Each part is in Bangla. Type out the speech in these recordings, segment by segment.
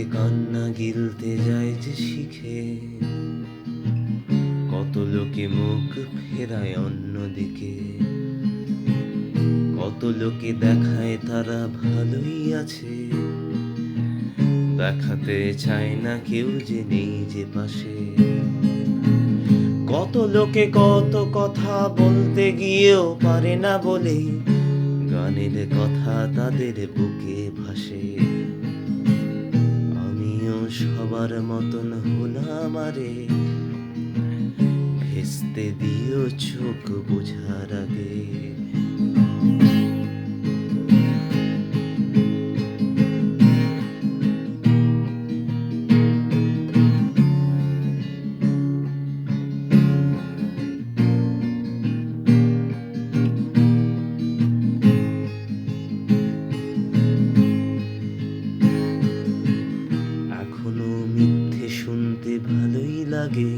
লোকে কান্না গিলতে যায় যে শিখে, কত লোকে মুখ ফেরায় অন্যদিকে, কত লোকে দেখায় তারা ভালোই আছে, দেখাতে চায় না কেউ যে নেই যে পাশে। কত লোকে কত কথা বলতে গিয়েও পারে না বলে, গানের কথা তাদের বুকে ভাসে। আমিও সবার মতন হলাম আরে, ভেস্তে দিও চোখ বোঝার আগে। এখনো মিথ্যে শুনতে ভালোই লাগে,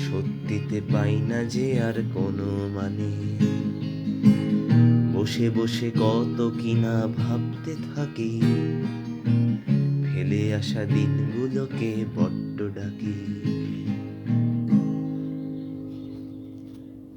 সত্যিতে পাই না যে আর কোনো মানে। বসে বসে কত কিনা ভাবতে থাকি, ফেলে আসা দিনগুলোকে বড্ড ডাকি।